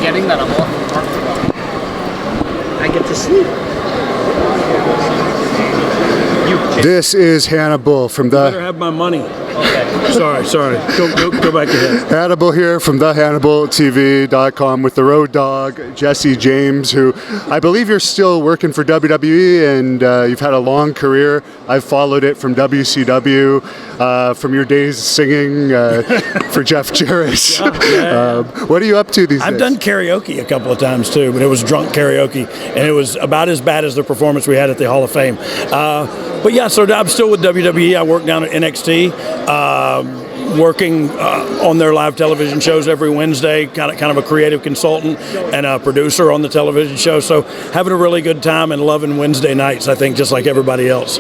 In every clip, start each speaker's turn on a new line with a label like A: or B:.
A: forgetting that I'm off work tomorrow. I get to sleep.
B: This is Hannibal from the...
C: You better have my money.
A: Okay.
C: Sorry. Go back ahead.
B: Hannibal here from thehannibaltv.com with the Road Dogg, Jesse James, who I believe you're still working for WWE, and you've had a long career. I've followed it from WCW, from your days singing for Jeff Jarrett. What are you up to these days?
C: I've done karaoke a couple of times too, but it was drunk karaoke, and it was about as bad as the performance we had at the Hall of Fame. But yeah, so I'm still with WWE. I work down at NXT, working on their live television shows every Wednesday, kind of a creative consultant and a producer on the television show. So having a really good time and loving Wednesday nights, I think, just like everybody else.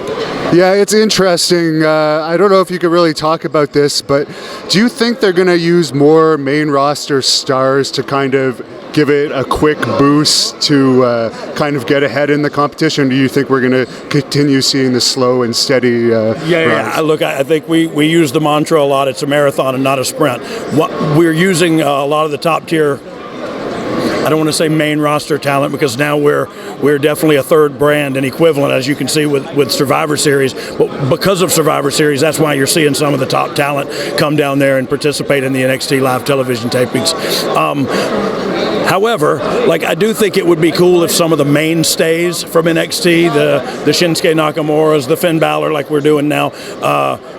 B: Yeah, it's interesting. I don't know if you could really talk about this, but do you think they're going to use more main roster stars to kind of give it a quick boost to kind of get ahead in the competition? Do you think we're going to continue seeing the slow and steady rise?
C: Look, I think we use the mantra a lot. It's a marathon and not a sprint. We're using a lot of the top tier, I don't want to say main roster talent, because now we're definitely a third brand and equivalent, as you can see with Survivor Series. But because of Survivor Series, that's why you're seeing some of the top talent come down there and participate in the NXT live television tapings. However, I do think it would be cool if some of the mainstays from NXT, the Shinsuke Nakamuras, the Finn Balor, like we're doing now,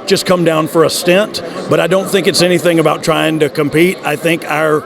C: just come down for a stint. But I don't think it's anything about trying to compete. I think our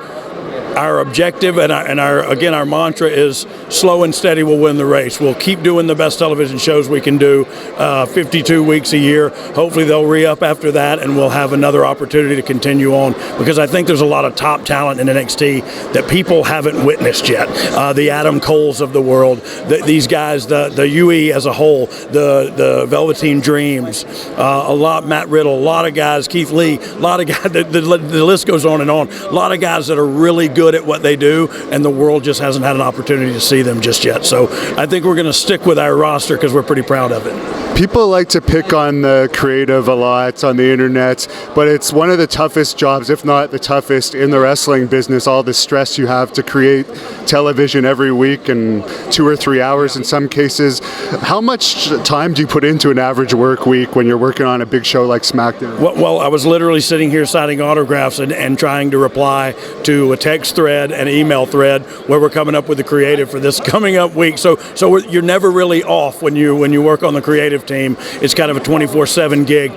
C: objective and our mantra is slow and steady will win the race. We'll keep doing the best television shows we can do, 52 weeks a year. Hopefully they'll re-up after that, and we'll have another opportunity to continue on, because I think there's a lot of top talent in NXT that people haven't witnessed yet. The Adam Coles of the world, these guys, the UE as a whole, the Velveteen Dreams, Matt Riddle, a lot of guys, Keith Lee, a lot of guys, the list goes on and on. A lot of guys that are really good at what they do, and the world just hasn't had an opportunity to see them just yet. So I think we're going to stick with our roster because we're pretty proud of it.
B: People like to pick on the creative a lot on the internet, but it's one of the toughest jobs, if not the toughest, in the wrestling business. All the stress you have to create television every week, and 2 or 3 hours in some cases. How much time do you put into an average work week when you're working on a big show like SmackDown?
C: Well, I was literally sitting here signing autographs and trying to reply to a text thread and email thread where we're coming up with the creative for this coming up week. So you're never really off when you work on the creative team. It's kind of a 24/7 gig.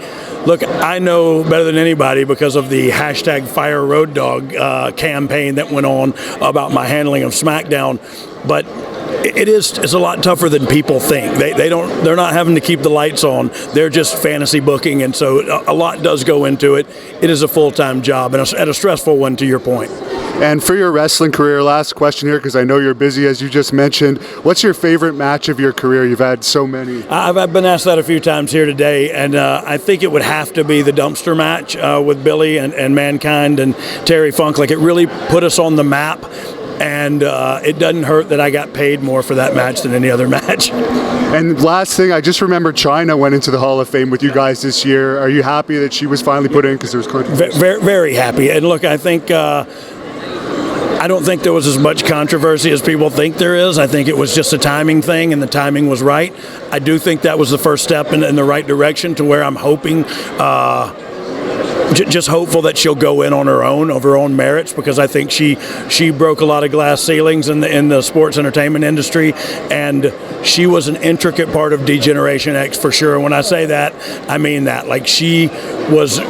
C: Look, I know better than anybody because of the hashtag Fire Road Dogg campaign that went on about my handling of SmackDown, but it's a lot tougher than people think. They're not having to keep the lights on. They're just fantasy booking, and so a lot does go into it. It is a full-time job and a stressful one, to your point.
B: And for your wrestling career, last question here, because I know you're busy, as you just mentioned. What's your favorite match of your career? You've had so many.
C: I've been asked that a few times here today, and I think it would have to be the dumpster match with Billy and Mankind and Terry Funk. It really put us on the map. And it doesn't hurt that I got paid more for that match than any other match.
B: And last thing, I just remember Chyna went into the Hall of Fame with you guys this year. Are you happy that she was finally put in, because there was controversy?
C: Very, very happy. And look, I think I don't think there was as much controversy as people think there is. I think it was just a timing thing, and the timing was right. I do think that was the first step in the right direction to where I'm hoping just hopeful that she'll go in on her own, of her own merits, because I think she broke a lot of glass ceilings in the sports entertainment industry, and she was an intricate part of D-Generation X for sure. When I say that, I mean that. She was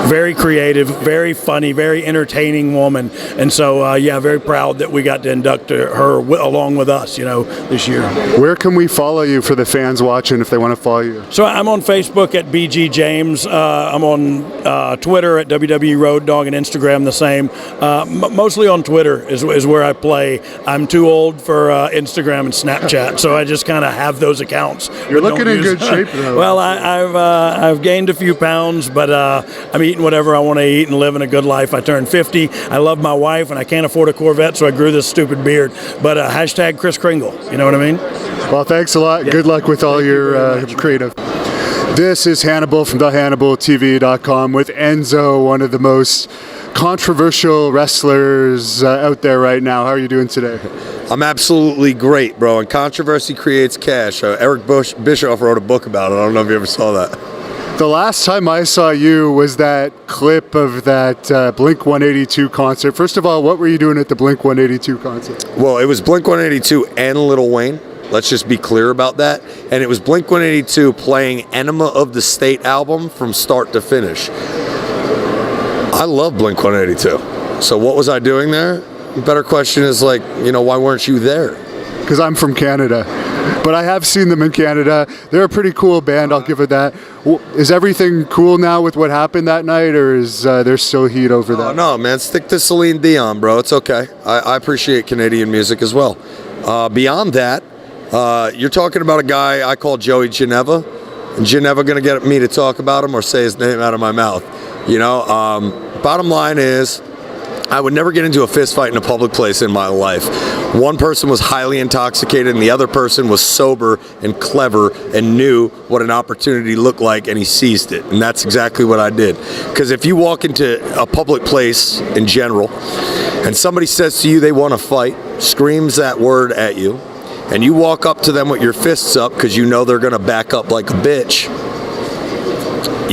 C: very creative, very funny, very entertaining woman, and so very proud that we got to induct her along with us, this year.
B: Where can we follow you for the fans watching if they want to follow you?
C: So I'm on Facebook at BG James. I'm on Twitter at WWE Road Dogg, and Instagram the same. Mostly on Twitter is where I play. I'm too old for Instagram and Snapchat, so I just kind of have those accounts.
B: You're looking in good shape, though.
C: Well, I've gained a few pounds, but eating whatever I want to eat and living a good life. I turned 50. I love my wife, and I can't afford a Corvette, so I grew this stupid beard. But hashtag Chris Kringle. You know what I mean?
B: Well, thanks a lot.
C: Yeah.
B: Good luck with all your creative. This is Hannibal from thehannibaltv.com with Enzo, one of the most controversial wrestlers out there right now. How are you doing today?
D: I'm absolutely great, bro. And controversy creates cash. Eric Bischoff wrote a book about it. I don't know if you ever saw that.
B: The last time I saw you was that clip of that Blink 182 concert. First of all, what were you doing at the Blink 182 concert?
D: Well, it was Blink 182 and Lil Wayne. Let's just be clear about that. And it was Blink 182 playing Enema of the State album from start to finish. I love Blink 182. So what was I doing there? The better question is like, why weren't you there?
B: Because I'm from Canada. But I have seen them in Canada. They're a pretty cool band, I'll give it that. Is everything cool now with what happened that night, or is there still heat over that?
D: No, man, stick to Celine Dion, bro. It's okay. I appreciate Canadian music as well. Beyond that, you're talking about a guy I call Joey Geneva. And Geneva going to get me to talk about him or say his name out of my mouth. Bottom line is, I would never get into a fist fight in a public place in my life. One person was highly intoxicated and the other person was sober and clever and knew what an opportunity looked like, and he seized it. And that's exactly what I did. Because if you walk into a public place in general and somebody says to you they want to fight, screams that word at you, and you walk up to them with your fists up because you know they're going to back up like a bitch.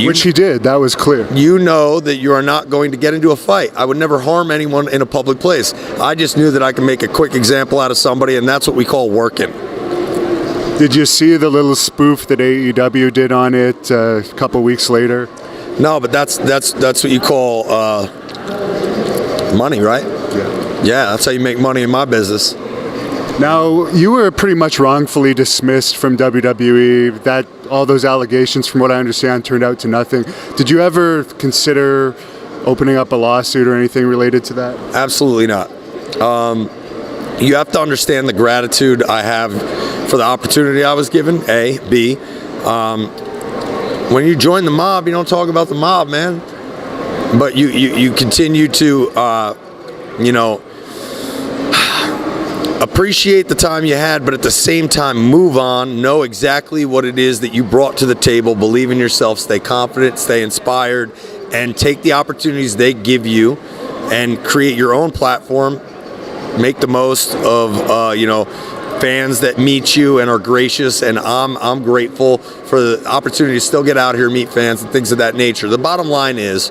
B: Which he did, that was clear.
D: You know that you are not going to get into a fight. I would never harm anyone in a public place. I just knew that I could make a quick example out of somebody, and that's what we call working.
B: Did you see the little spoof that AEW did on it a couple weeks later?
D: No, but that's what you call money, right? Yeah, that's how you make money in my business.
B: Now, you were pretty much wrongfully dismissed from WWE. That all those allegations, from what I understand, turned out to nothing. Did you ever consider opening up a lawsuit or anything related to that?
D: Absolutely not. You have to understand the gratitude I have for the opportunity I was given, A. B. When you join the mob, you don't talk about the mob, man. But you continue to, appreciate the time you had, but at the same time move on, know exactly what it is that you brought to the table, believe in yourself, stay confident, stay inspired, and take the opportunities they give you and create your own platform. Make the most of fans that meet you and are gracious, and I'm grateful for the opportunity to still get out here, meet fans and things of that nature. The bottom line is,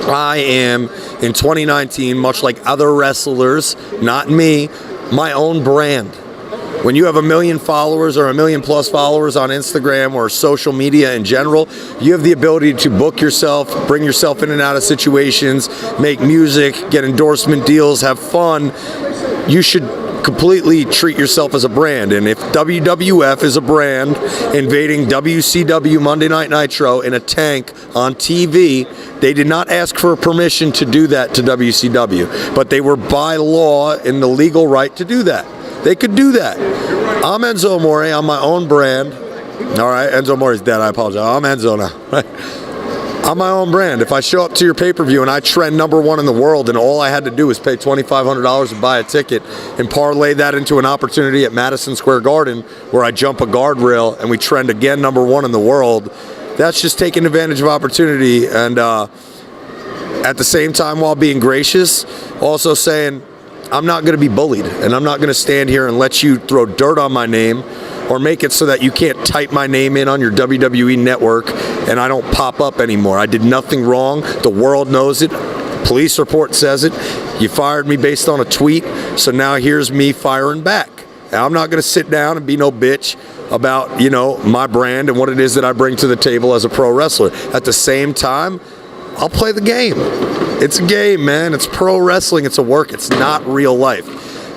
D: I am in 2019, much like other wrestlers, not me, my own brand. When you have 1 million followers or 1 million plus followers on Instagram or social media in general, you have the ability to book yourself, bring yourself in and out of situations, make music, get endorsement deals, have fun. You should completely treat yourself as a brand. And if WWF is a brand invading WCW Monday Night Nitro in a tank on TV, they did not ask for permission to do that to WCW, but they were by law in the legal right to do that. They could do that. I'm Enzo Amore. I'm my own brand. All right, Enzo Amore's dead. I apologize. I'm Enzo now. I'm my own brand. If I show up to your pay-per-view and I trend #1 in the world and all I had to do was pay $2,500 to buy a ticket and parlay that into an opportunity at Madison Square Garden where I jump a guardrail and we trend again #1 in the world, that's just taking advantage of opportunity, and at the same time, while being gracious, also saying I'm not going to be bullied, and I'm not going to stand here and let you throw dirt on my name or make it so that you can't type my name in on your WWE network and I don't pop up anymore. I did nothing wrong. The world knows it. Police report says it. You fired me based on a tweet, so now here's me firing back. Now, I'm not going to sit down and be no bitch about, my brand and what it is that I bring to the table as a pro wrestler. At the same time, I'll play the game. It's a game, man. It's pro wrestling. It's a work. It's not real life.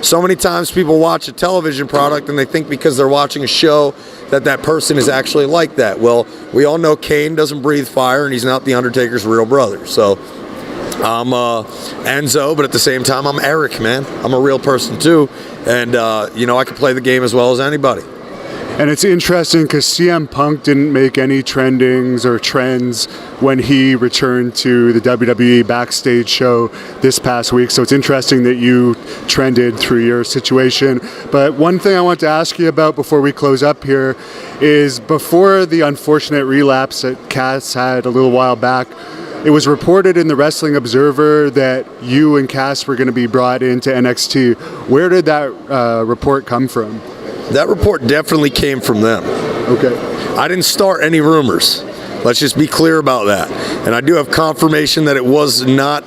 D: So many times people watch a television product and they think because they're watching a show that person is actually like that. Well, we all know Kane doesn't breathe fire and he's not The Undertaker's real brother. So I'm Enzo, but at the same time, I'm Eric, man. I'm a real person too. And, I can play the game as well as anybody.
B: And it's interesting because CM Punk didn't make any trendings or trends when he returned to the WWE backstage show this past week. So it's interesting that you trended through your situation. But one thing I want to ask you about before we close up here is before the unfortunate relapse that Cass had a little while back, it was reported in the Wrestling Observer that you and Cass were going to be brought into NXT. Where did that report come from?
D: That report definitely came from them.
B: Okay.
D: I didn't start any rumors. Let's just be clear about that. And I do have confirmation that it was not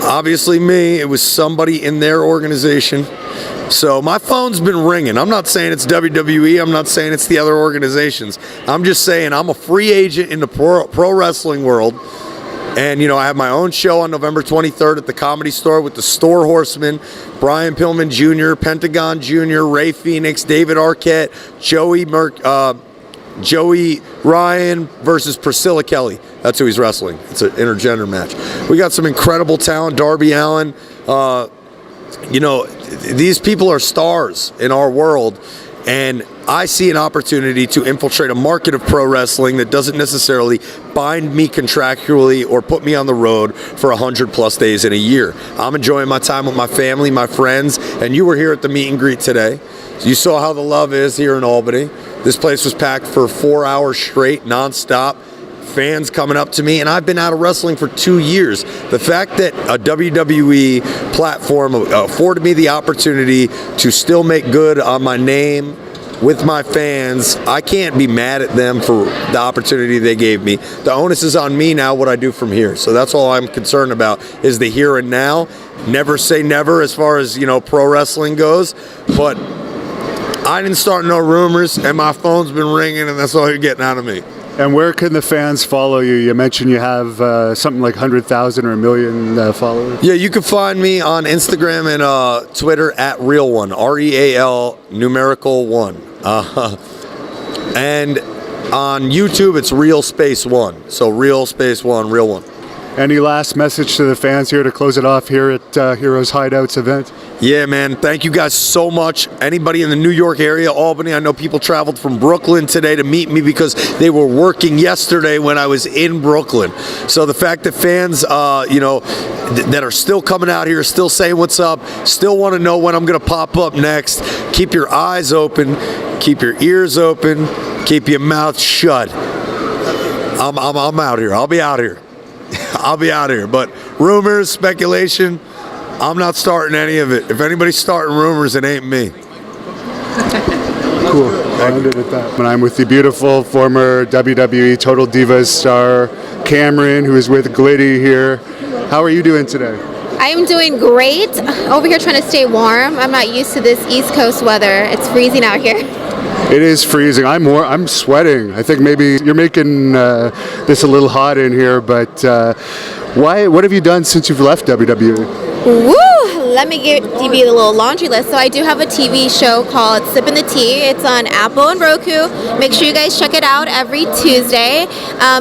D: obviously me. It was somebody in their organization. So my phone's been ringing. I'm not saying it's WWE. I'm not saying it's the other organizations. I'm just saying I'm a free agent in the pro wrestling world. And, you know, I have my own show on November 23rd at the Comedy Store with the Store Horsemen, Brian Pillman Jr., Pentagon Jr., Ray Phoenix, David Arquette, Joey Ryan versus Priscilla Kelly. That's who he's wrestling. It's an intergender match. We got some incredible talent. Darby Allin. You know, these people are stars in our world. And I see an opportunity to infiltrate a market of pro wrestling that doesn't necessarily bind me contractually or put me on the road for 100+ days in a year. I'm enjoying my time with my family, my friends, and you were here at the meet and greet today. You saw how the love is here in Albany. This place was packed for 4 hours straight, nonstop. Fans coming up to me, and I've been out of wrestling for 2 years. The fact that a WWE platform afforded me the opportunity to still make good on my name with my fans, I can't be mad at them for the opportunity they gave me. The onus is on me now, what I do from here. So that's all I'm concerned about is the here and now. Never say never as far as, you know, pro wrestling goes, but I didn't start no rumors, and my phone's been ringing, and that's all you're getting out of me.
B: And where can the fans follow you? You mentioned you have something like 100,000 or a million followers.
D: Yeah, you can find me on Instagram and Twitter at Real1, REAL numerical 1. And on YouTube, it's Real Space 1. So Real Space 1, Real 1.
B: Any last message to the fans here to close it off here at Heroes Hideout's event?
D: Yeah, man. Thank you guys so much. Anybody in the New York area, Albany, I know people traveled from Brooklyn today to meet me because they were working yesterday when I was in Brooklyn. So the fact that fans, you know, that are still coming out here, still saying what's up, still want to know when I'm going to pop up next, keep your eyes open, keep your ears open, keep your mouth shut. I'm out here. I'll be out here. I'll be out here. But rumors, speculation, I'm not starting any of it. If anybody's starting rumors, it ain't me.
B: Cool. I'll end it at that. And I'm with the beautiful former WWE Total Divas star, Cameron, who is with Glitty here. How are you doing today?
E: I'm doing great. Over here trying to stay warm. I'm not used to this East Coast weather. It's freezing out here.
B: It is freezing. I'm sweating. I think maybe you're making this a little hot in here, but what have you done since you've left WWE?
E: Woo! Let me give you the little laundry list. So I do have a TV show called Sippin' the Tea. It's on Apple and Roku. Make sure you guys check it out every Tuesday.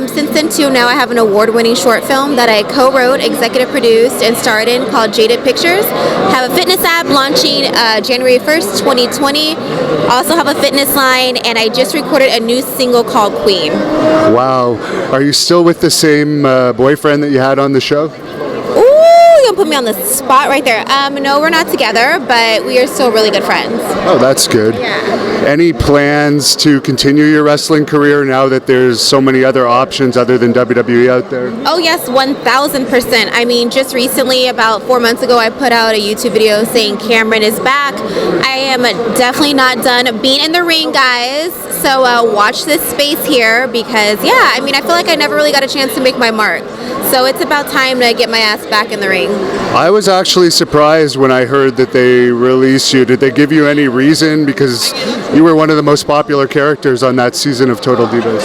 E: Since then, too, now I have an award-winning short film that I co-wrote, executive produced, and starred in called Jaded Pictures. Have a fitness app launching January 1st, 2020. Also have a fitness line, and I just recorded a new single called Queen.
B: Wow. Are you still with the same boyfriend that you had on the show?
E: You're gonna put me on the spot right there. No, we're not together, but we are still really good friends.
B: Oh, that's good.
E: Yeah.
B: Any plans to continue your wrestling career now that there's so many other options other than WWE out there?
E: Oh yes, 1,000%. I mean, just recently, about 4 months ago, I put out a YouTube video saying Cameron is back. I am definitely not done being in the ring, guys. So watch this space here because, yeah, I mean, I feel like I never really got a chance to make my mark. So it's about time to get my ass back in the ring.
B: I was actually surprised when I heard that they released you. Did they give you any reason? Because you were one of the most popular characters on that season of Total Divas.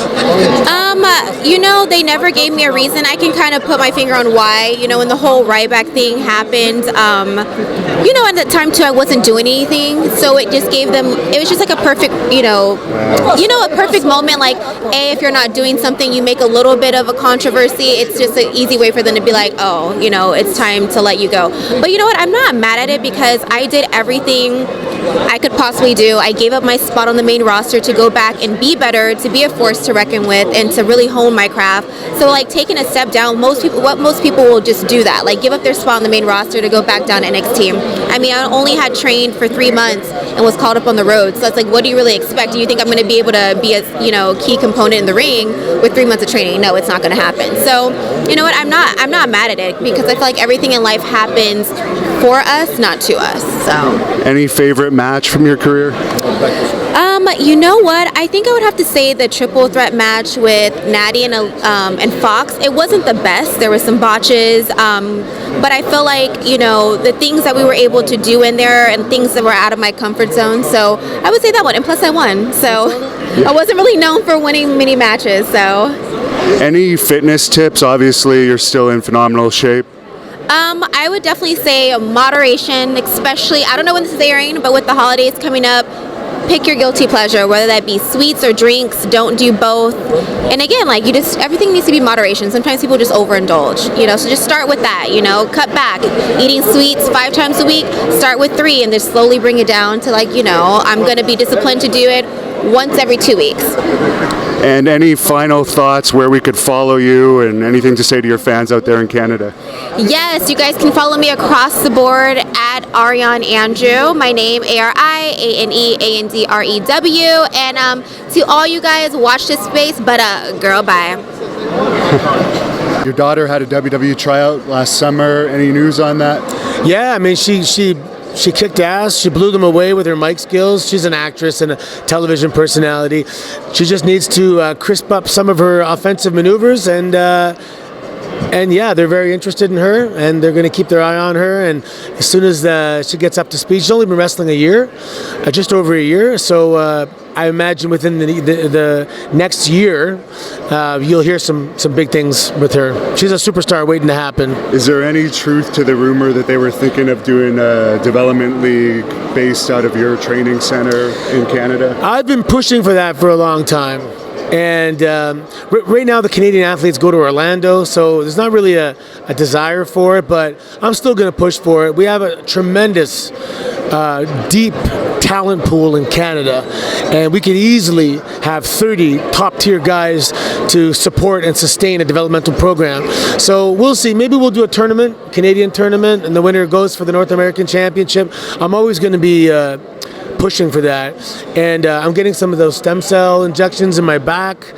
E: They never gave me a reason. I can kind of put my finger on why. When the whole Ryback thing happened, at that time too, I wasn't doing anything, so it just gave them. It was just like a perfect, a perfect moment. Like, if you're not doing something, you make a little bit of a controversy. It's just an easy way for them to be like, oh, it's time to let you go. But you know what? I'm not mad at it because I did everything I could possibly do. I gave up my spot on the main roster to go back and be better, to be a force to reckon with, and to really hone my craft. So like taking a step down, most people will just do that, like give up their spot on the main roster to go back down to NXT. I mean, I only had trained for 3 months and was called up on the road. So it's like, what do you really expect? Do you think I'm going to be able to be a key component in the ring with 3 months of training? No, it's not going to happen. So you know what? I'm not mad at it because I feel like everything in life happens for us, not to us. So.
B: Any favorite match from your career?
E: You know what? I think I would have to say the triple threat match with Natty and Fox. It wasn't the best. There were some botches, but I feel like the things that we were able to do in there and things that were out of my comfort zone. So I would say that one. And plus, I won. So I wasn't really known for winning many matches. So.
B: Any fitness tips? Obviously, you're still in phenomenal shape.
E: I would definitely say moderation, especially, I don't know when this is airing, but with the holidays coming up, pick your guilty pleasure, whether that be sweets or drinks. Don't do both. And again, everything needs to be moderation. Sometimes people just overindulge, so just start with that, cut back. Eating sweets 5 times a week, start with 3 and then slowly bring it down to I'm going to be disciplined to do it once every 2 weeks.
B: And any final thoughts where we could follow you and anything to say to your fans out there in Canada?
E: Yes, you guys can follow me across the board at Ariane Andrew. My name, ARIANEANDREW. And to all you guys, watch this space, but girl, bye.
B: Your daughter had a WWE tryout last summer. Any news on that?
A: Yeah, I mean, she kicked ass. She blew them away with her mic skills. She's an actress and a television personality. She just needs to crisp up some of her offensive maneuvers, and yeah, they're very interested in her, and they're going to keep their eye on her. And as soon as she gets up to speed, she's only been wrestling a year, just over a year. So I imagine within the next year, you'll hear some big things with her. She's a superstar waiting to happen.
B: Is there any truth to the rumor that they were thinking of doing a development league based out of your training center in Canada?
A: I've been pushing for that for a long time. And right now the Canadian athletes go to Orlando, so there's not really a desire for it, but I'm still going to push for it. We have a tremendous, deep talent pool in Canada, and we could easily have 30 top-tier guys to support and sustain a developmental program. So we'll see. Maybe we'll do a tournament, Canadian tournament, and the winner goes for the North American Championship. I'm always going to be pushing for that, and I'm getting some of those stem cell injections in my back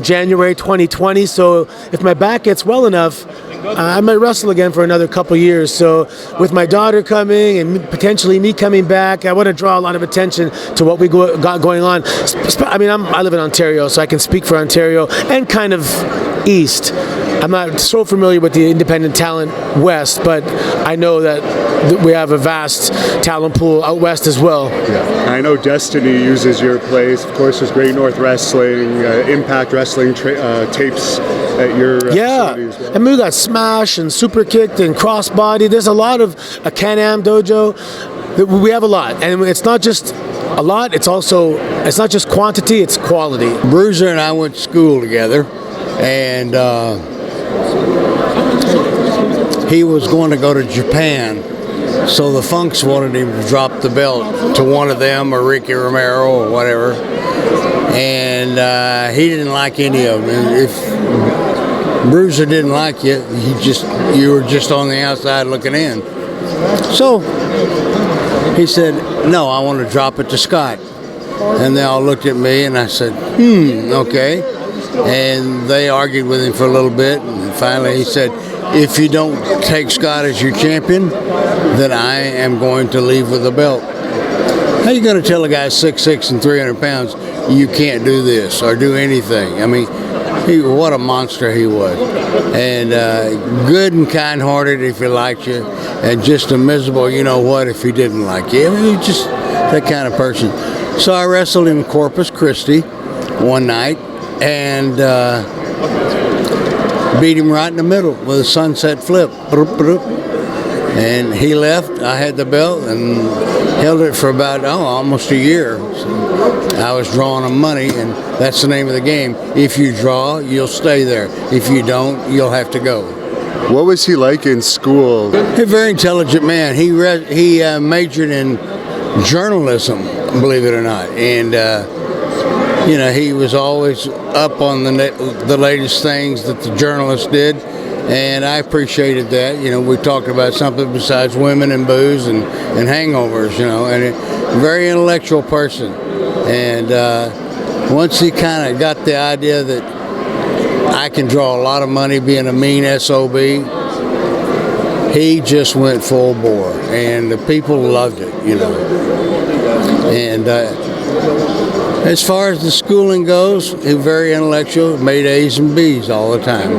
A: January 2020, so if my back gets well enough, I might wrestle again for another couple years. So with my daughter coming and potentially me coming back, I want to draw a lot of attention to what we got going on. I mean, I live in Ontario, so I can speak for Ontario and kind of East. I'm not so familiar with the independent talent West, but I know that we have a vast talent pool out West as well.
B: Yeah. I know Destiny uses your place. Of course, there's Great North Wrestling, Impact Wrestling tapes at your facility as well.
A: And we got Smash and Super Kicked and Crossbody. There's a lot of a Can-Am dojo. We have a lot, and it's not just a lot. It's not just quantity; it's quality.
F: Bruiser and I went to school together, and he was going to go to Japan, so the Funks wanted him to drop the belt to one of them or Ricky Romero or whatever, and he didn't like any of them. And if Bruiser didn't like you, you were just on the outside looking in. So he said, "No, I want to drop it to Scott." And they all looked at me, and I said, okay. And they argued with him for a little bit, and finally he said, "If you don't take Scott as your champion, then I am going to leave with the belt." How are you going to tell a guy 6'6" and 300 pounds you can't do this or do anything? I mean, what a monster he was. And good and kind-hearted if he liked you, and just a miserable you-know-what if he didn't like you. I mean, he's just that kind of person. So I wrestled in Corpus Christi one night, and beat him right in the middle with a sunset flip. And he left. I had the belt and held it for about almost a year. So I was drawing him money, and that's the name of the game. If you draw, you'll stay there. If you don't, you'll have to go.
B: What was he like in school?
F: A very intelligent man. He majored in journalism, believe it or not, and he was always up on the latest things that the journalists did, and I appreciated that. We talked about something besides women and booze and hangovers, and a very intellectual person. And once he kind of got the idea that I can draw a lot of money being a mean SOB, he just went full bore, and the people loved it, And as far as the schooling goes, he was very intellectual, made A's and B's all the time.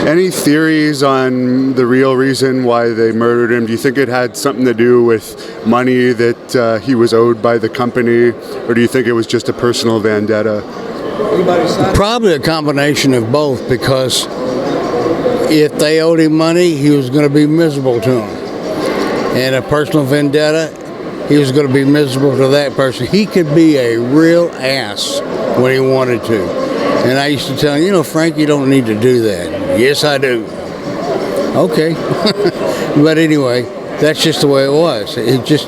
B: Any theories on the real reason why they murdered him? Do you think it had something to do with money that he was owed by the company, or do you think it was just a personal vendetta?
F: Probably a combination of both, because if they owed him money, he was going to be miserable to them. And a personal vendetta, he was going to be miserable to that person. He could be a real ass when he wanted to. And I used to tell him, Frank, you don't need to do that. Yes, I do. Okay. But anyway, that's just the way it was. It just,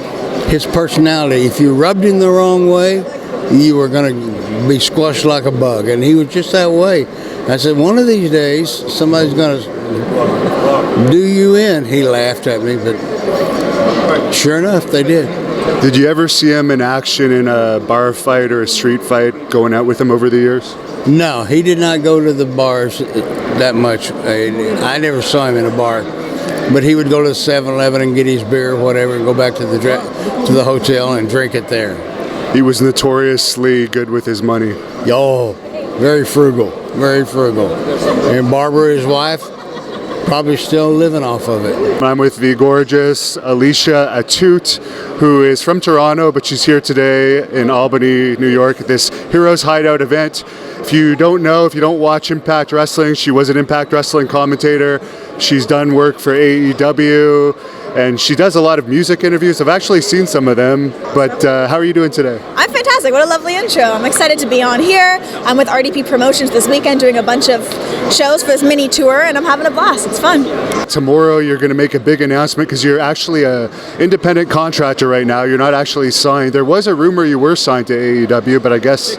F: his personality, if you rubbed him the wrong way, you were going to be squashed like a bug. And he was just that way. I said, one of these days, somebody's going to do you in. He laughed at me, but sure enough, they did.
B: Did you ever see him in action in a bar fight or a street fight, going out with him over the years?
F: No, he did not go to the bars that much. I never saw him in a bar. But he would go to the 7-Eleven and get his beer or whatever and go back to the hotel and drink it there.
B: He was notoriously good with his money.
F: Oh, very frugal, very frugal. And Barbara, his wife, probably still living off of it.
B: I'm with the gorgeous Alicia Atout, who is from Toronto, but she's here today in Albany, New York, at this Heroes Hideout event. If you don't know, if you don't watch Impact Wrestling, she was an Impact Wrestling commentator. She's done work for AEW, and she does a lot of music interviews. I've actually seen some of them, but how are you doing today?
G: I'm fantastic. What a lovely intro. I'm excited to be on here. I'm with RDP Promotions this weekend doing a bunch of shows for this mini tour, and I'm having a blast. It's fun.
B: Tomorrow you're going to make a big announcement because you're actually an independent contractor right now. You're not actually signed. There was a rumor you were signed to AEW, but I guess...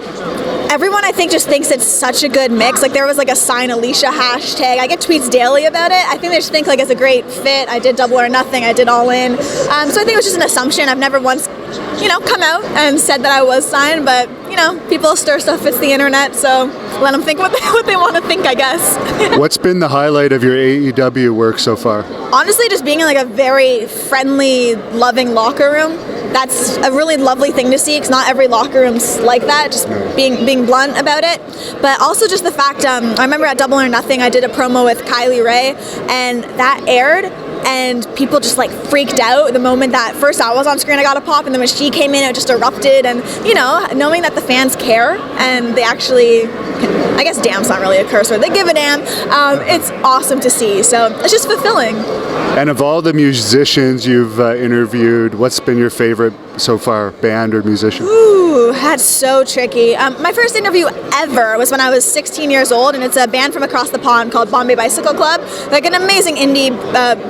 G: Everyone, I think, just thinks it's such a good mix. Like, there was like a Sign Alicia hashtag. I get tweets daily about it. I think they just think like it's a great fit. I did Double or Nothing. I did All In. So I think it was just an assumption. I've never once, come out and said that I was signed. But people stir stuff. It's the internet, so let them think what they want to think, I guess.
B: What's been the highlight of your AEW work so far?
G: Honestly, just being in like a very friendly, loving locker room. That's a really lovely thing to see, because not every locker room's like that, just being blunt about it. But also just the fact, I remember at Double or Nothing, I did a promo with Kylie Ray, and that aired, and people just like freaked out the moment that first I was on screen, I got a pop, and then when she came in, it just erupted. And knowing that the fans care and they actually, I guess damn's not really a curse word, they give a damn, it's awesome to see. So it's just fulfilling.
B: And of all the musicians you've interviewed, what's been your favorite so far, band or musician?
G: Ooh, that's so tricky. My first interview ever was when I was 16 years old, and it's a band from across the pond called Bombay Bicycle Club, like an amazing indie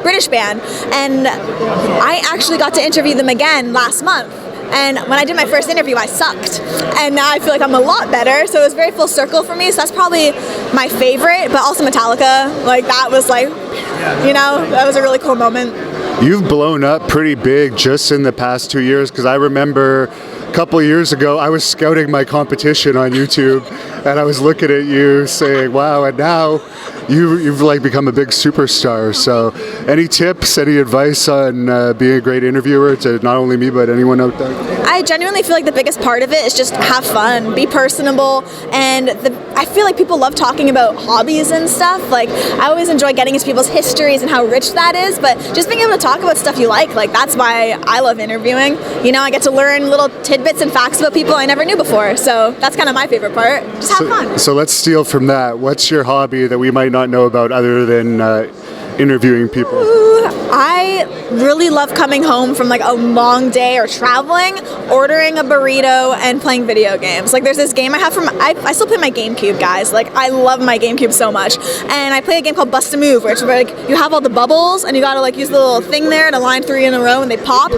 G: British band. And I actually got to interview them again last month. And when I did my first interview, I sucked. And now I feel like I'm a lot better. So it was very full circle for me. So that's probably my favorite, but also Metallica. Like, that was like, that was a really cool moment.
B: You've blown up pretty big just in the past 2 years, because I remember a couple of years ago, I was scouting my competition on YouTube, and I was looking at you saying, wow, and now you've like become a big superstar. So any tips, any advice on being a great interviewer to not only me, but anyone out there?
G: I genuinely feel like the biggest part of it is just have fun, be personable, and I feel like people love talking about hobbies and stuff. Like, I always enjoy getting into people's histories and how rich that is, but just being able to talk about stuff you like that's why I love interviewing. You know, I get to learn little tidbits and facts about people I never knew before, so that's kind of my favorite part. Just have fun.
B: So let's steal from that. What's your hobby that we might not know about other than interviewing people?
G: I really love coming home from like a long day or traveling, ordering a burrito and playing video games. Like, there's this game I have I still play my GameCube, guys. Like, I love my GameCube so much. And I play a game called Bust a Move, where it's like you have all the bubbles and you gotta like use the little thing there to line 3 in a row and they pop.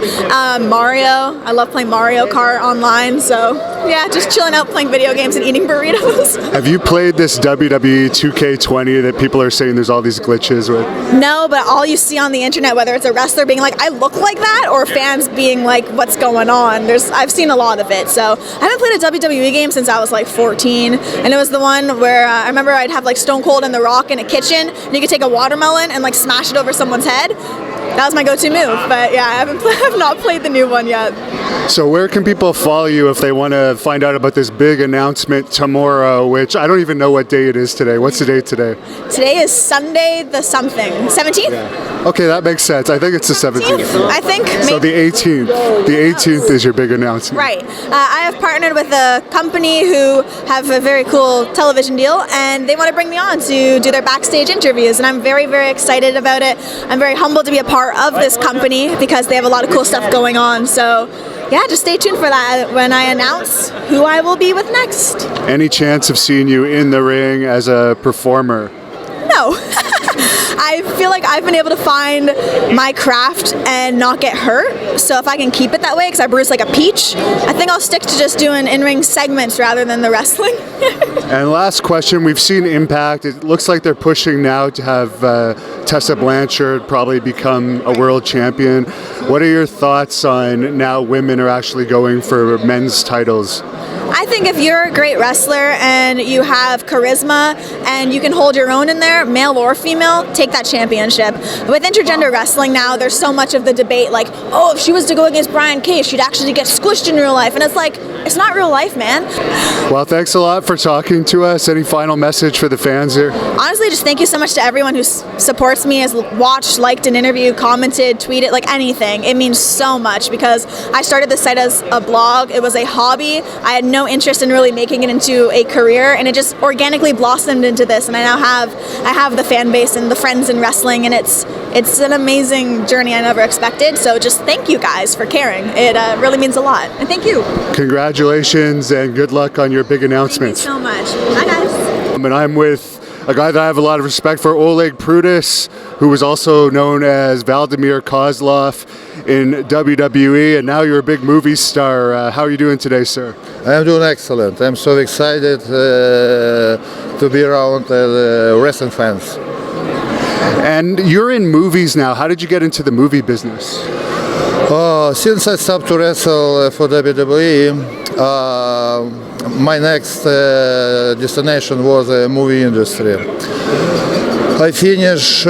G: Mario, I love playing Mario Kart online. So yeah, just chilling out playing video games and eating burritos.
B: Have you played this WWE 2K20 that people are saying there's all these glitches with?
G: No, but all you see on the internet, whether it's a wrestler being like, I look like that, or fans being like, what's going on? I've seen a lot of it. So I haven't played a WWE game since I was like 14, and it was the one where I remember I'd have like Stone Cold and The Rock in a kitchen, and you could take a watermelon and like smash it over someone's head. That was my go-to move. But yeah, I have not played the new one yet.
B: So where can people follow you if they want to find out about this big announcement tomorrow, which I don't even know what day it is today. What's the date today?
G: Today is Sunday the something. 17th?
B: Yeah. Okay, that makes sense. I think it's the 17th.
G: I think.
B: So the 18th. The 18th is your big announcement.
G: Right. I have partnered with a company who have a very cool television deal, and they want to bring me on to do their backstage interviews, and I'm very, very excited about it. I'm very humbled to be a part of this company because they have a lot of cool stuff going on. So yeah, just stay tuned for that when I announce who I will be with next.
B: Any chance of seeing you in the ring as a performer?
G: No. I feel like I've been able to find my craft and not get hurt. So if I can keep it that way, because I bruise like a peach, I think I'll stick to just doing in-ring segments rather than the wrestling.
B: And last question, we've seen Impact. It looks like they're pushing now to have Tessa Blanchard probably become a world champion. What are your thoughts on now women are actually going for men's titles?
G: I think if you're a great wrestler and you have charisma and you can hold your own in there, male or female, take that championship. With intergender wrestling now, there's so much of the debate like, oh, if she was to go against Brian Cage, she'd actually get squished in real life. And it's like, it's not real life, man.
B: Well, thanks a lot for talking to us. Any final message for the fans here?
G: Honestly, just thank you so much to everyone who supports me, has watched, liked an interview, commented, tweeted, like anything. It means so much because I started this site as a blog. It was a hobby. I had no interest in really making it into a career, and it just organically blossomed into this. And I now have the fan base and the friends in wrestling, and it's an amazing journey I never expected. So just thank you guys for caring. It really means a lot. And thank you.
B: Congratulations and good luck on your big announcements.
G: Thank you so much. Bye, guys.
B: And I'm with a guy that I have a lot of respect for, Oleg Prudis, who was also known as Vladimir Kozlov in WWE, and now you're a big movie star. How are you doing today, sir?
H: I'm doing excellent. I'm so excited to be around wrestling fans.
B: And you're in movies now. How did you get into the movie business?
H: Since I stopped to wrestle for WWE, my next destination was the movie industry. I finished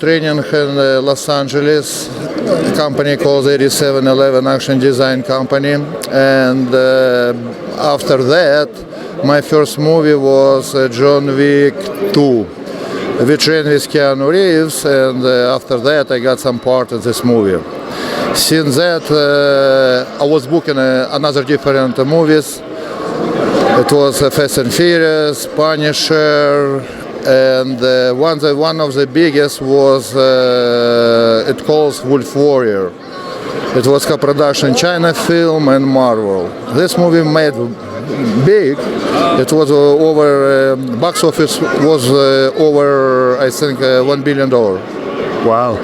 H: training in Los Angeles, a company called 8711 Action Design Company, and after that, my first movie was John Wick 2. We trained with Keanu Reeves, and after that, I got some part in this movie. Since that, I was booking another different movies. It was Fast and Furious, Punisher, and one of the biggest was it calls Wolf Warrior. It was co-production China Film and Marvel. This movie made big. It was over box office was over I think $1 billion.
B: Wow.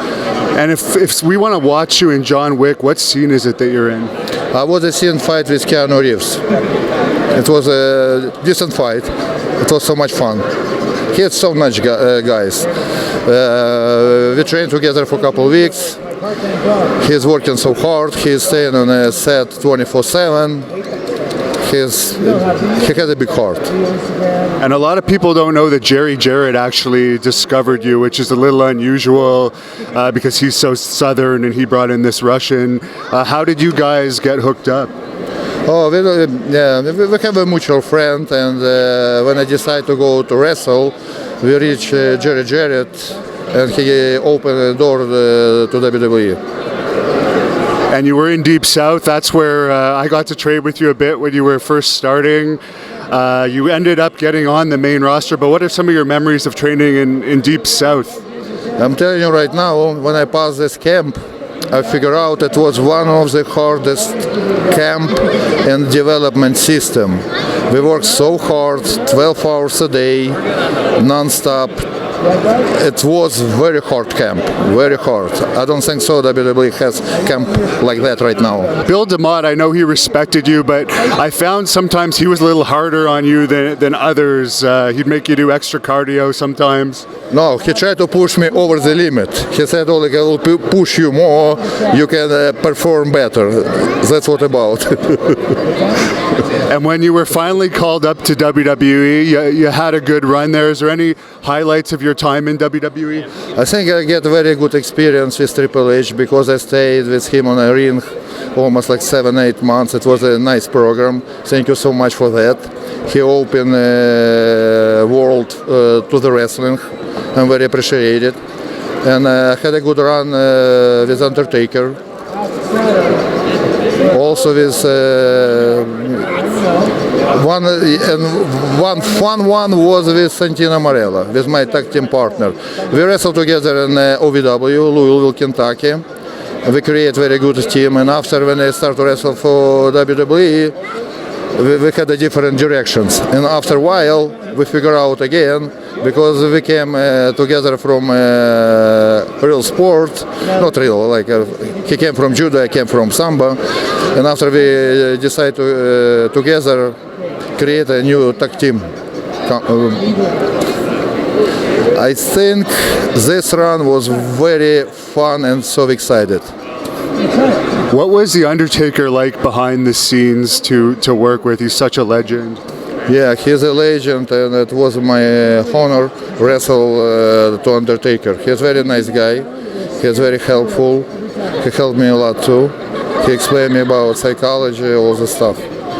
B: And if we want to watch you in John Wick, what scene is it that you're in?
H: I was a scene fight with Keanu Reeves. It was a decent fight. It was so much fun. He had so much guys. We trained together for a couple of weeks. He's working so hard. He's staying on a set 24/7. he had a big heart.
B: And a lot of people don't know that Jerry Jarrett actually discovered you, which is a little unusual because he's so Southern and he brought in this Russian. How did you guys get hooked up?
H: Oh, we have a mutual friend, and when I decided to go to wrestle, we reached Jerry Jarrett, and he opened the door to WWE.
B: And you were in Deep South. That's where I got to trade with you a bit when you were first starting. You ended up getting on the main roster, but what are some of your memories of training in Deep South?
H: I'm telling you right now, when I passed this camp, I figured out it was one of the hardest camp and development system. We worked so hard, 12 hours a day, non-stop. It was very hard camp, very hard. I don't think so WWE has camp like that right now.
B: Bill DeMott, I know he respected you, but I found sometimes he was a little harder on you than others. He'd make you do extra cardio sometimes.
H: No, he tried to push me over the limit. He said, "Oleg, I will push you more, you can perform better." That's what about.
B: And when you were finally called up to WWE, you had a good run there. Is there any highlights of your time in WWE?
H: I think I get very good experience with Triple H because I stayed with him on a ring almost like 7-8 months. It was a nice program. Thank you so much for that. He opened world to the wrestling. I'm very appreciated. And I had a good run with Undertaker. Also with one fun one was with Santino Marella, with my tag team partner. We wrestled together in OVW, Louisville, Kentucky. We create very good team, and after when I started to wrestle for WWE, we had a different directions. And after a while, we figure out again, because we came together from real sport, not real, like he came from judo, I came from samba, and after we decided to together create a new tag team. I think this run was very fun and so excited.
B: What was The Undertaker like behind the scenes to work with? He's such a legend.
H: Yeah, he's a legend, and it was my honor wrestle to Undertaker. He's a very nice guy. He's very helpful. He helped me a lot too. He explained me about psychology, all the stuff.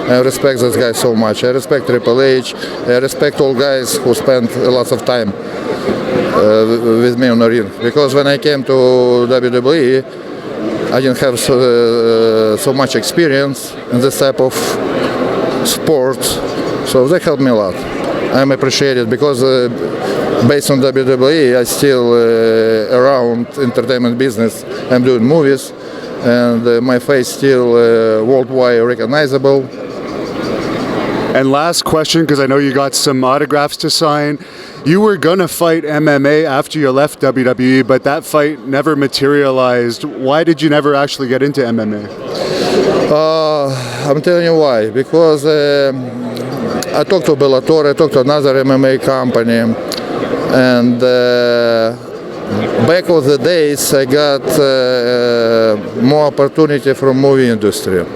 H: I respect this guy so much. I respect Triple H. I respect all guys who spent lots of time with me on the ring. Because when I came to WWE, I didn't have so much experience in this type of sport. So they helped me a lot. I'm appreciated because based on WWE, I still around entertainment business. I'm doing movies, and my face still worldwide recognizable.
B: And last question, because I know you got some autographs to sign. You were going to fight MMA after you left WWE, but that fight never materialized. Why did you never actually get into MMA?
H: I'm telling you why. Because I talked to Bellator, I talked to another MMA company, and back of the days I got more opportunity from movie industry.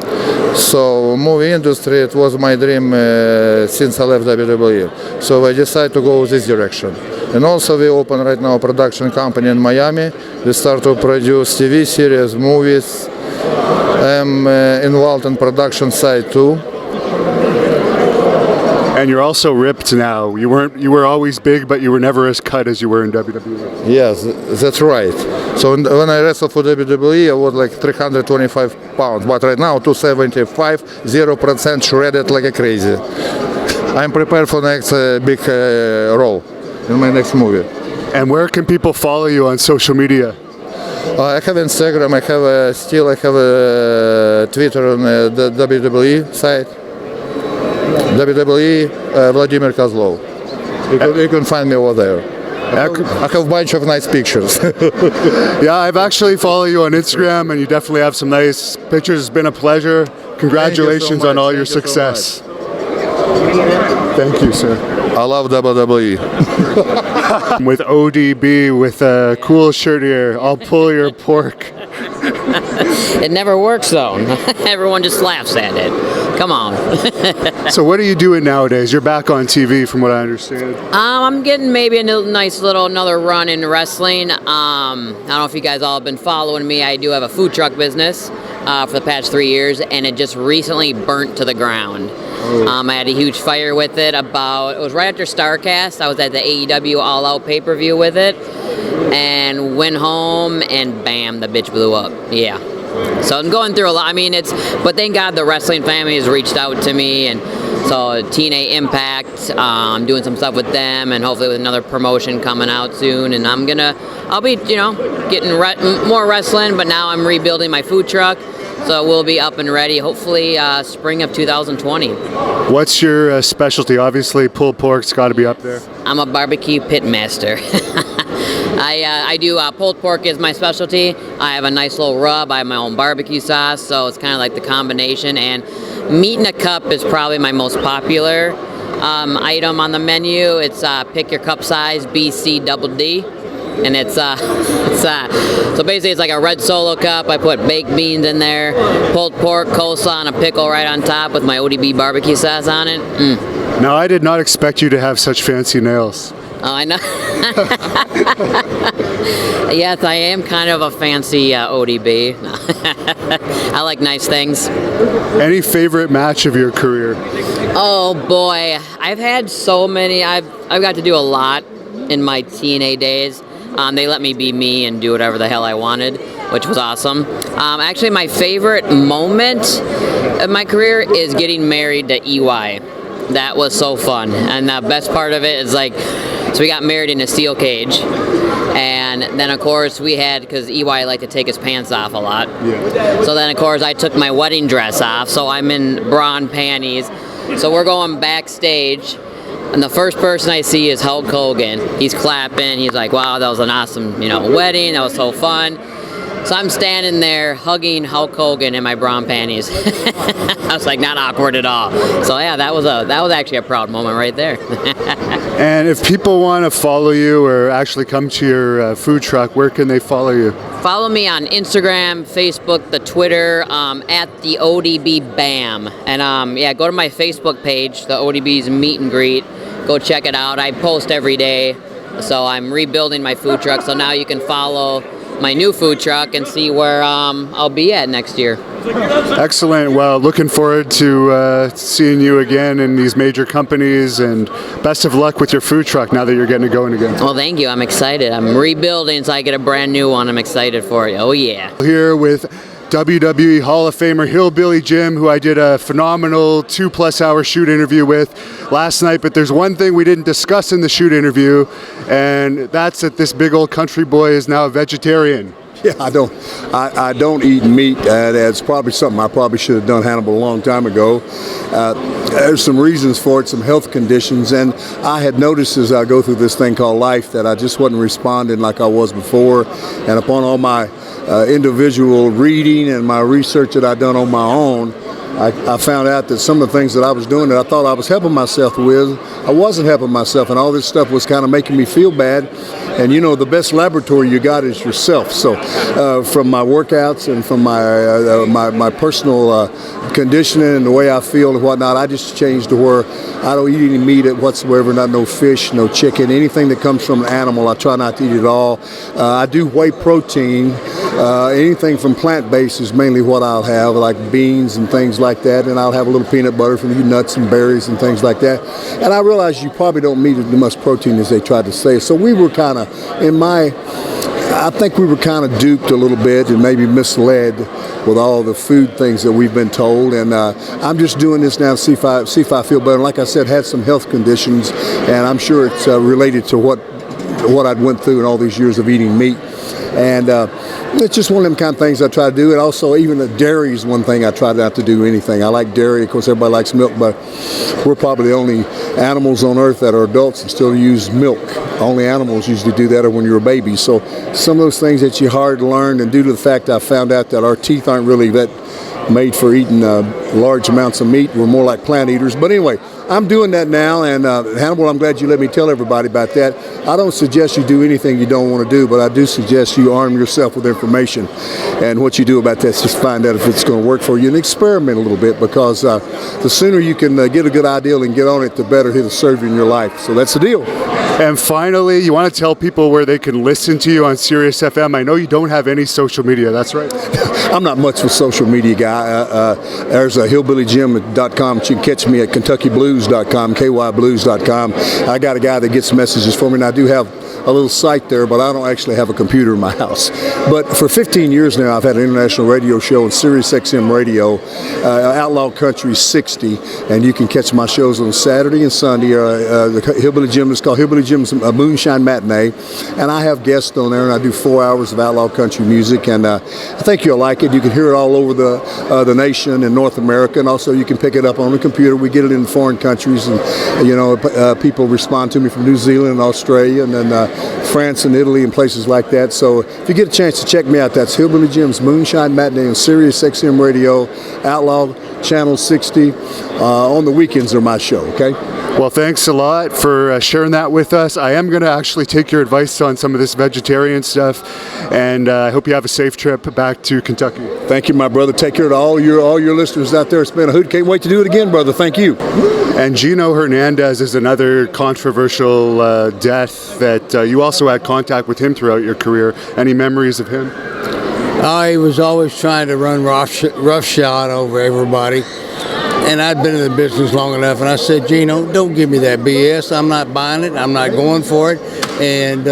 H: So movie industry, it was my dream since I left WWE. So I decided to go this direction. And also we open right now a production company in Miami. We start to produce TV series, movies. I'm involved in production side too.
B: And you're also ripped now. You were always big, but you were never as cut as you were in WWE.
H: Yes, that's right. So when I wrestled for WWE, I was like 325 pounds, but right now 275, 0% shredded like a crazy. I'm prepared for next big role in my next movie.
B: And where can people follow you on social media?
H: I have Instagram, I have a Twitter on the WWE site. WWE Vladimir Kozlov. You can find me over there. I have a bunch of nice pictures.
B: Yeah, I've actually followed you on Instagram, and you definitely have some nice pictures. It's been a pleasure. Congratulations on all your success. Thank you, sir.
H: I love WWE.
B: With ODB with a cool shirt here. I'll pull your pork.
I: It never works though. Everyone just laughs at it. Come on.
B: So what are you doing nowadays? You're back on TV, from what I understand.
I: I'm getting maybe another run in wrestling. I don't know if you guys all have been following me. I do have a food truck business for the past 3 years, and it just recently burnt to the ground. I had a huge fire with it. It was right after StarCast. I was at the AEW All Out pay-per-view with it, and went home, and bam, the bitch blew up. Yeah. So I'm going through a lot. I mean, but thank God the wrestling family has reached out to me, and so TNA Impact, I'm doing some stuff with them, and hopefully with another promotion coming out soon. And I'll be, getting more wrestling, but now I'm rebuilding my food truck, so we'll be up and ready, hopefully spring of 2020.
B: What's your specialty? Obviously, pulled pork's got to be up there.
I: I'm a barbecue pit master. I do pulled pork is my specialty. I have a nice little rub. I have my own barbecue sauce, so it's kind of like the combination. And meat in a cup is probably my most popular item on the menu. It's pick your cup size, BC double D. And so basically it's like a red Solo cup. I put baked beans in there, pulled pork, coleslaw, and a pickle right on top with my ODB barbecue sauce on it.
B: Now, I did not expect you to have such fancy nails.
I: Oh, I know. Yes, I am kind of a fancy ODB. I like nice things.
B: Any favorite match of your career?
I: Oh boy, I've had so many. I've got to do a lot in my TNA days. They let me be me and do whatever the hell I wanted, which was awesome. Actually, my favorite moment of my career is getting married to EY. That was so fun, and the best part of it is so we got married in a steel cage, and then of course because EY liked to take his pants off a lot. Yeah. So then of course I took my wedding dress off, so I'm in bra and panties. So we're going backstage, and the first person I see is Hulk Hogan. He's clapping. He's like, "Wow, that was an awesome, wedding. That was so fun." So I'm standing there hugging Hulk Hogan in my bra and panties. I was not awkward at all. So yeah, that was actually a proud moment right there.
B: And if people want to follow you or actually come to your food truck, where can they follow you?
I: Follow me on Instagram, Facebook, the Twitter, at the ODB BAM. And go to my Facebook page, the ODB's Meet and Greet. Go check it out. I post every day. So I'm rebuilding my food truck. So now you can follow my new food truck and see where I'll be at next year.
B: Excellent. Well, looking forward to seeing you again in these major companies, and best of luck with your food truck now that you're getting it going again.
I: Well, thank you. I'm excited. I'm rebuilding so I get a brand new one. I'm excited for it. Oh, yeah.
B: Here with WWE Hall of Famer Hillbilly Jim, who I did a phenomenal 2+ hour shoot interview with last night. But there's one thing we didn't discuss in the shoot interview, and that's that this big old country boy is now a vegetarian.
J: Yeah, I don't eat meat. That's probably something I probably should have done Hannibal a long time ago. There's some reasons for it, some health conditions, and I had noticed as I go through this thing called life that I just wasn't responding like I was before. And upon all my individual reading and my research that I'd done on my own, I found out that some of the things that I was doing that I thought I was helping myself with, I wasn't helping myself, and all this stuff was kind of making me feel bad. And the best laboratory you got is yourself. So from my workouts and from my personal conditioning and the way I feel and whatnot, I just changed to where I don't eat any meat whatsoever, not no fish, no chicken, anything that comes from an animal. I try not to eat it all. I do whey protein. Anything from plant-based is mainly what I'll have, like beans and things like that, and I'll have a little peanut butter from the nuts and berries and things like that. And I realize you probably don't need as much protein as they tried to say. So we were kind of, I think we were kind of duped a little bit and maybe misled with all the food things that we've been told. And I'm just doing this now to see if I feel better. And like I said, had some health conditions, and I'm sure it's related to what I'd went through in all these years of eating meat. And it's just one of them kind of things I try to do. And also, even the dairy is one thing I try not to do anything. I like dairy. Of course, everybody likes milk, but we're probably the only animals on earth that are adults and still use milk. Only animals usually do that or when you're a baby. So some of those things that you hard to learn, and due to the fact I found out that our teeth aren't really that made for eating large amounts of meat. We're more like plant eaters. But anyway, I'm doing that now, and Hannibal, I'm glad you let me tell everybody about that. I don't suggest you do anything you don't want to do, but I do suggest you arm yourself with information. And what you do about that is just find out if it's going to work for you and experiment a little bit, because the sooner you can get a good idea and get on it, the better it'll serve you in your life. So that's the deal.
B: And finally, you want to tell people where they can listen to you on Sirius FM. I know you don't have any social media, that's right.
J: I'm not much of a social media guy. There's hillbillygym.com. You can catch me at KentuckyBlues.com, KYBlues.com. I got a guy that gets messages for me, and I do have a little site there, but I don't actually have a computer in my house. But for 15 years now, I've had an international radio show on Sirius XM Radio, Outlaw Country 60, and you can catch my shows on Saturday and Sunday. The Hillbilly Jim is called Hillbilly Jim's Moonshine Matinee, and I have guests on there, and I do 4 hours of outlaw country music, and I think you'll like it. You can hear it all over the nation in North America, and also you can pick it up on the computer. We get it in foreign countries, and people respond to me from New Zealand and Australia, and then France and Italy and places like that. So if you get a chance to check me out, that's Hillbilly Jim's Moonshine Matinee on Sirius XM Radio, Outlaw Channel 60. On the weekends are my show, okay?
B: Well, thanks a lot for sharing that with us. I am going to actually take your advice on some of this vegetarian stuff, and I hope you have a safe trip back to Kentucky.
J: Thank you, my brother. Take care to all your listeners out there. It's been a hoot. Can't wait to do it again, brother. Thank you.
B: And Gino Hernandez is another controversial death that you also had contact with him throughout your career. Any memories of him?
F: He was always trying to run roughshod over everybody. And I'd been in the business long enough, and I said, Gino, don't give me that BS. I'm not buying it. I'm not going for it. And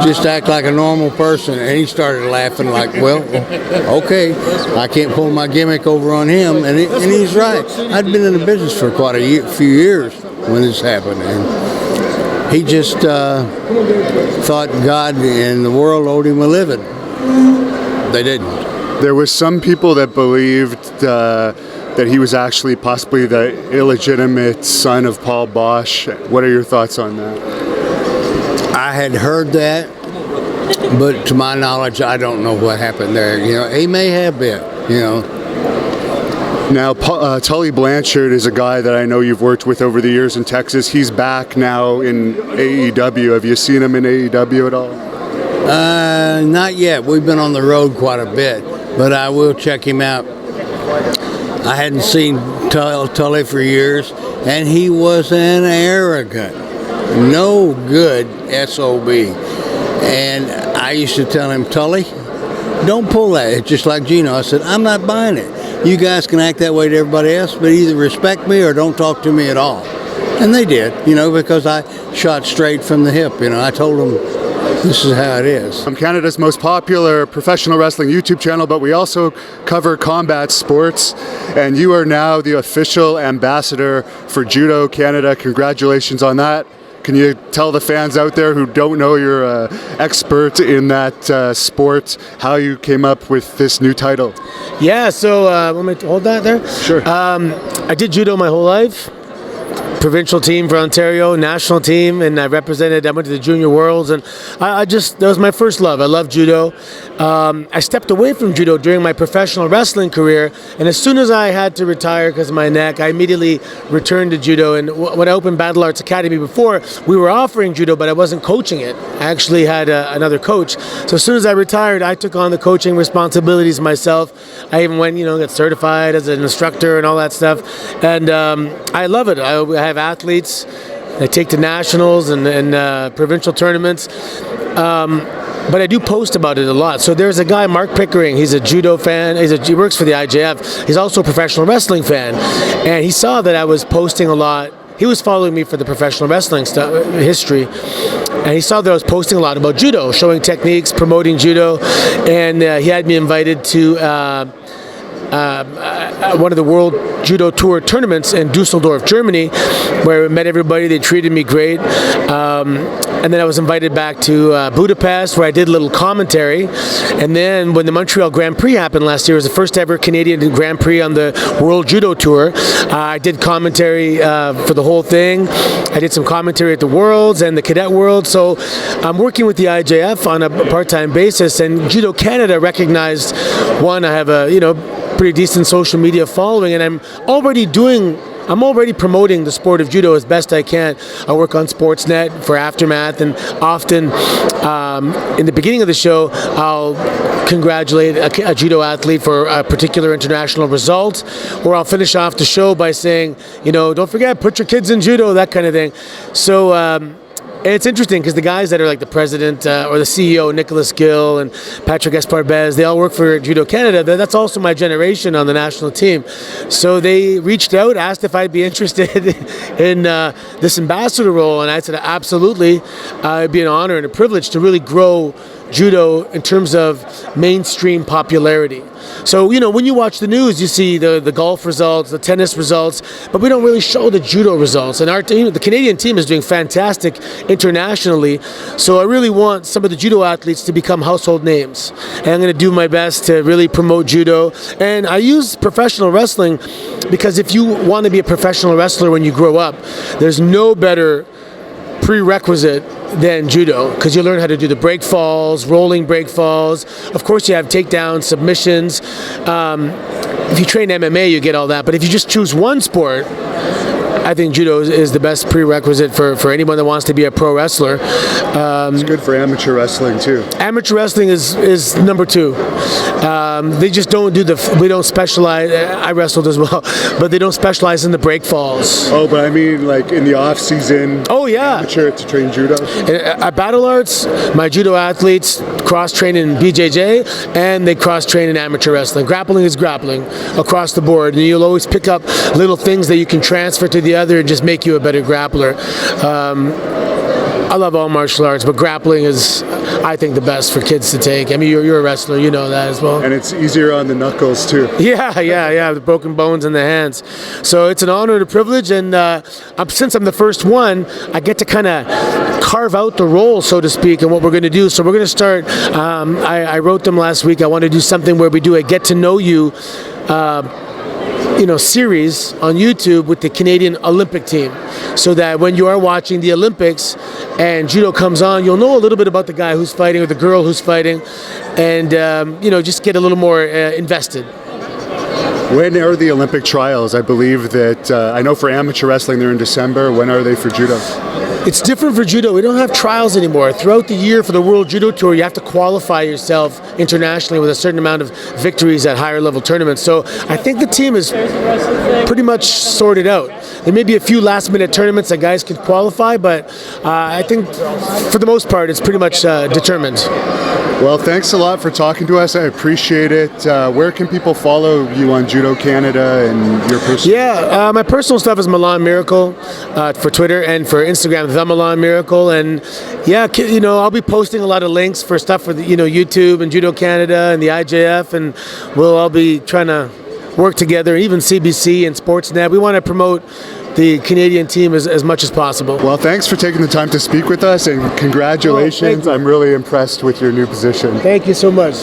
F: just act like a normal person. And he started laughing like, well, okay, I can't pull my gimmick over on him. And he's right. I'd been in the business for quite a few years when this happened. And he just thought God and the world owed him a living. They didn't.
B: There were some people that believed that he was actually possibly the illegitimate son of Paul Bosch. What are your thoughts on that?
F: I had heard that, but to my knowledge, I don't know what happened there. He may have been,
B: Now, Tully Blanchard is a guy that I know you've worked with over the years in Texas. He's back now in AEW. Have you seen him in AEW at all?
F: Not yet. We've been on the road quite a bit, but I will check him out. I hadn't seen Tully for years, and he was an arrogant, no good SOB. And I used to tell him, Tully, don't pull that. It's just like Gino. I said, I'm not buying it. You guys can act that way to everybody else, but either respect me or don't talk to me at all. And they did, because I shot straight from the hip. I told them, this is how it is.
B: I'm Canada's most popular professional wrestling YouTube channel, but we also cover combat sports, and you are now the official ambassador for Judo Canada. Congratulations on that. Can you tell the fans out there who don't know you're an expert in that sport how you came up with this new title?
A: Yeah, so let me hold that there.
B: Sure.
A: I did judo my whole life. Provincial team for Ontario, national team, and I went to the Junior Worlds, and that was my first love. I love judo. I stepped away from judo during my professional wrestling career, and as soon as I had to retire because of my neck, I immediately returned to judo. And when I opened Battle Arts Academy before, we were offering judo, but I wasn't coaching it. I actually had another coach. So as soon as I retired, I took on the coaching responsibilities myself. I even went, got certified as an instructor and all that stuff, and I love it. I have athletes. I take to nationals and provincial tournaments. But I do post about it a lot. So there's a guy, Mark Pickering. He's a judo fan. He works for the IJF. He's also a professional wrestling fan. And he saw that I was posting a lot. He was following me for the professional wrestling history. And he saw that I was posting a lot about judo, showing techniques, promoting judo. And he had me invited to one of the World Judo Tour tournaments in Dusseldorf, Germany, where I met everybody. They treated me great. And then I was invited back to Budapest, where I did a little commentary. And then when the Montreal Grand Prix happened last year, it was the first ever Canadian Grand Prix on the World Judo Tour. I did commentary for the whole thing. I did some commentary at the Worlds and the Cadet Worlds. So I'm working with the IJF on a part-time basis, and Judo Canada recognized, one, I have a, pretty decent social media following, and I'm already promoting the sport of judo as best I can. I work on Sportsnet for Aftermath, and often in the beginning of the show, I'll congratulate a judo athlete for a particular international result, or I'll finish off the show by saying, don't forget, put your kids in judo, that kind of thing. So it's interesting because the guys that are like the president or the CEO, Nicholas Gill and Patrick Esparbez, they all work for Judo Canada. That's also my generation on the national team. So they reached out, asked if I'd be interested in this ambassador role, and I said absolutely. It'd be an honor and a privilege to really grow judo in terms of mainstream popularity. So, when you watch the news, you see the golf results, the tennis results, but we don't really show the judo results. And our team, the Canadian team, is doing fantastic internationally. So I really want some of the judo athletes to become household names. And I'm going to do my best to really promote judo. And I use professional wrestling because if you want to be a professional wrestler when you grow up, there's no better prerequisite than judo, because you learn how to do the break falls, rolling break falls. Of course, you have takedowns, submissions. If you train MMA, you get all that. But if you just choose one sport, I think judo is the best prerequisite for anyone that wants to be a pro wrestler.
B: It's good for amateur wrestling too.
A: Amateur wrestling is number two. They just don't do we don't specialize. I wrestled as well, but they don't specialize in the break falls.
B: Oh, but I mean like in the off season.
A: Oh yeah.
B: Amateur to train judo.
A: At Battle Arts, my judo athletes cross train in BJJ and they cross train in amateur wrestling. Grappling is grappling across the board, and you'll always pick up little things that you can transfer to the other and just make you a better grappler. I love all martial arts, but grappling is, I think, the best for kids to take. I mean, you're a wrestler, you know that as well.
B: And it's easier on the knuckles too.
A: Yeah, the broken bones in the hands. So it's an honor and a privilege, and since I'm the first one, I get to kind of carve out the role, so to speak, and what we're going to do. So we're going to start, I wrote them last week, I want to do something where we do a get to know you series on YouTube with the Canadian Olympic team, so that when you are watching the Olympics and judo comes on, you'll know a little bit about the guy who's fighting or the girl who's fighting, and just get a little more invested.
B: When are the Olympic trials? I believe that I know for amateur wrestling they're in December. When are they for judo?
A: It's different for judo. We don't have trials anymore. Throughout the year for the World Judo Tour, you have to qualify yourself internationally with a certain amount of victories at higher level tournaments. So I think the team is pretty much sorted out. There may be a few last minute tournaments that guys could qualify, but I think for the most part it's pretty much determined.
B: Well, thanks a lot for talking to us. I appreciate it. Where can people follow you on Judo Canada and your personal?
A: Yeah, my personal stuff is Milan Miracle for Twitter, and for Instagram, The Milan Miracle. And yeah, I'll be posting a lot of links for stuff for the, YouTube and Judo Canada and the IJF, and we'll all be trying to work together, even CBC and Sportsnet. We want to promote the Canadian team as much as possible.
B: Well, thanks for taking the time to speak with us, and congratulations. I'm really impressed with your new position.
A: Thank you so much.